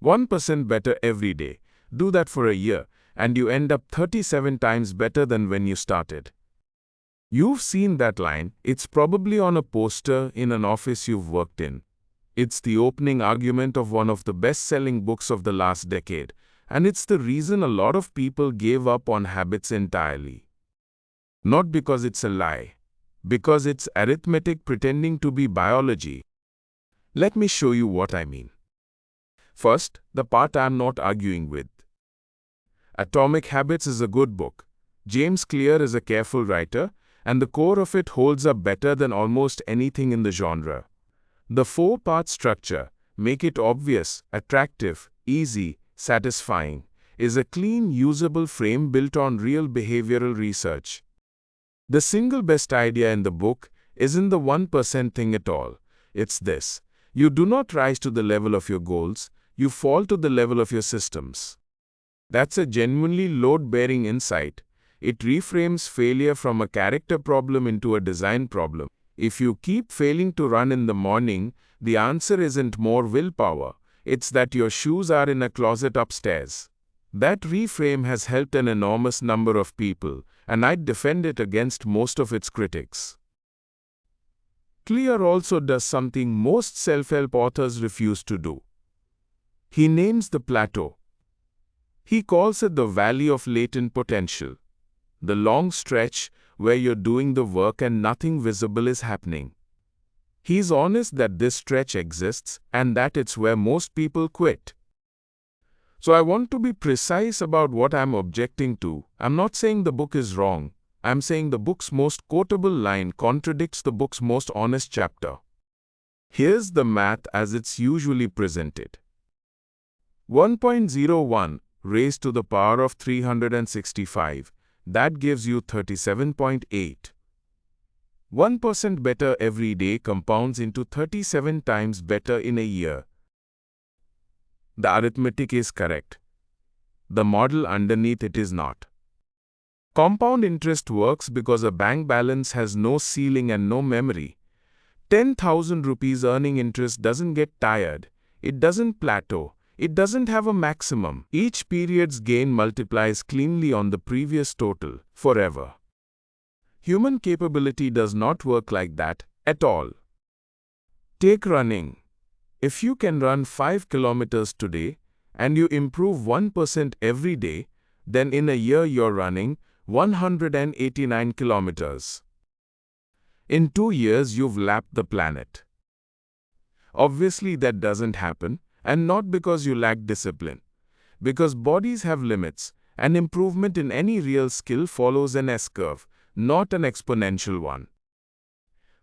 1% better every day. Do that for a year, and you end up 37 times better than when you started. You've seen that line. It's probably on a poster in an office you've worked in. It's the opening argument of one of the best-selling books of the last decade, and it's the reason a lot of people gave up on habits entirely. Not because it's a lie, because it's arithmetic pretending to be biology. Let me show you what I mean. First, the part I'm not arguing with. Atomic Habits is a good book. James Clear is a careful writer, and the core of it holds up better than almost anything in the genre. The 4-part structure, make it obvious, attractive, easy, satisfying, is a clean, usable frame built on real behavioral research. The single best idea in the book isn't the 1% thing at all. It's this: you do not rise to the level of your goals, you fall to the level of your systems. That's a genuinely load-bearing insight. It reframes failure from a character problem into a design problem. If you keep failing to run in the morning, the answer isn't more willpower. It's that your shoes are in a closet upstairs. That reframe has helped an enormous number of people, and I'd defend it against most of its critics. Clear also does something most self-help authors refuse to do. He names the plateau. He calls it the valley of latent potential. The long stretch where you're doing the work and nothing visible is happening. He's honest that this stretch exists and that it's where most people quit. So I want to be precise about what I'm objecting to. I'm not saying the book is wrong. I'm saying the book's most quotable line contradicts the book's most honest chapter. Here's the math as it's usually presented. 1.01 raised to the power of 365. That gives you 37.8. 1% better every day compounds into 37 times better in a year. The arithmetic is correct. The model underneath it is not. Compound interest works because a bank balance has no ceiling and no memory. 10,000 rupees earning interest doesn't get tired. It doesn't plateau. It doesn't have a maximum. Each period's gain multiplies cleanly on the previous total, forever. Human capability does not work like that, at all. Take running. If you can run 5 kilometers today, and you improve 1% every day, then in a year you're running 189 kilometers. In 2 years you've lapped the planet. Obviously that doesn't happen. And not because you lack discipline. Because bodies have limits, and improvement in any real skill follows an S-curve, not an exponential one.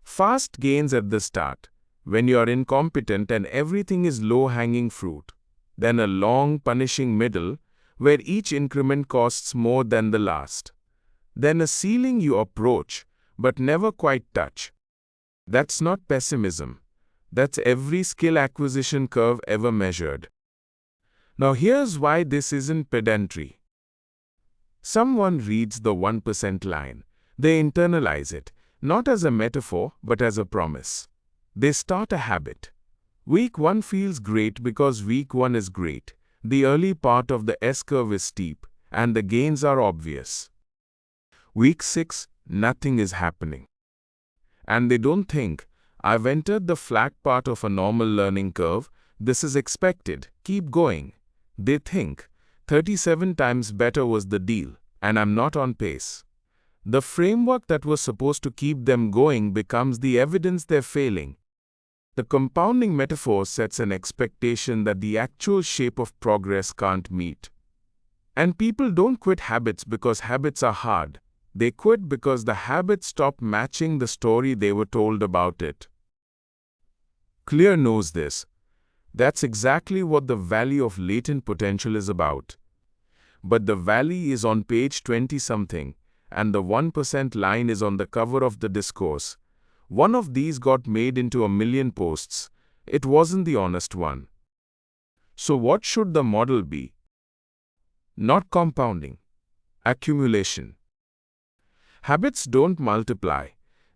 Fast gains at the start, when you are incompetent and everything is low-hanging fruit. Then a long, punishing middle, where each increment costs more than the last. Then a ceiling you approach, but never quite touch. That's not pessimism. That's every skill acquisition curve ever measured. Now here's why this isn't pedantry. Someone reads the 1% line. They internalize it, not as a metaphor, but as a promise. They start a habit. Week 1 feels great because week 1 is great. The early part of the S-curve is steep, and the gains are obvious. Week 6, nothing is happening. And they don't think, I've entered the flat part of a normal learning curve, this is expected, keep going. They think, 37 times better was the deal, and I'm not on pace. The framework that was supposed to keep them going becomes the evidence they're failing. The compounding metaphor sets an expectation that the actual shape of progress can't meet. And people don't quit habits because habits are hard. They quit because the habit stopped matching the story they were told about it. Clear knows this. That's exactly what the valley of latent potential is about. But the valley is on page 20-something, and the 1% line is on the cover of the discourse. One of these got made into 1 million posts. It wasn't the honest one. So what should the model be? Not compounding. Accumulation. Habits don't multiply.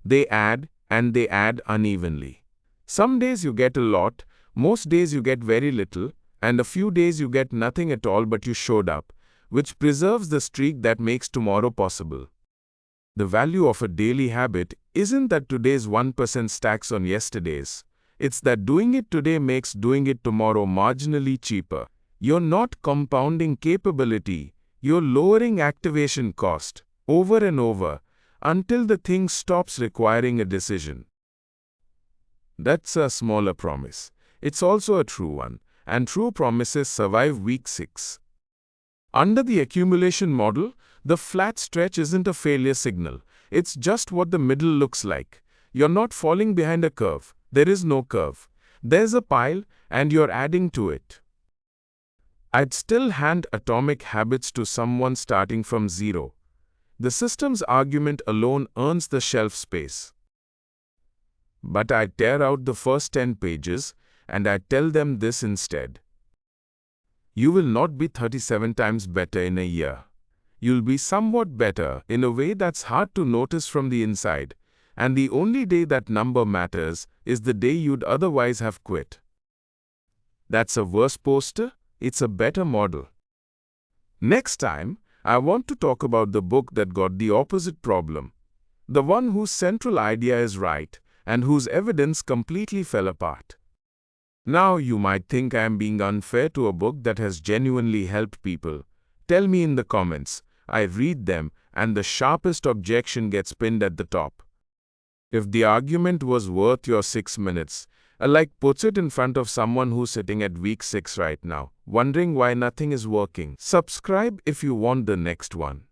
They add, and they add unevenly. Some days you get a lot, most days you get very little, and a few days you get nothing at all but you showed up, which preserves the streak that makes tomorrow possible. The value of a daily habit isn't that today's 1% stacks on yesterday's. It's that doing it today makes doing it tomorrow marginally cheaper. You're not compounding capability, you're lowering activation cost over and over until the thing stops requiring a decision. That's a smaller promise. It's also a true one, and true promises survive week 6. Under the accumulation model, the flat stretch isn't a failure signal. It's just what the middle looks like. You're not falling behind a curve. There is no curve. There's a pile, and you're adding to it. I'd still hand atomic habits to someone starting from 0. The system's argument alone earns the shelf space. But I tear out the first 10 pages, and I tell them this instead. You will not be 37 times better in a year. You'll be somewhat better in a way that's hard to notice from the inside, and the only day that number matters is the day you'd otherwise have quit. That's a worse poster, it's a better model. Next time, I want to talk about the book that got the opposite problem, the one whose central idea is right and whose evidence completely fell apart. Now you might think I am being unfair to a book that has genuinely helped people. Tell me in the comments. I read them, and the sharpest objection gets pinned at the top. If the argument was worth your 6 minutes, puts it in front of someone who's sitting at week 6 right now, wondering why nothing is working. Subscribe if you want the next one.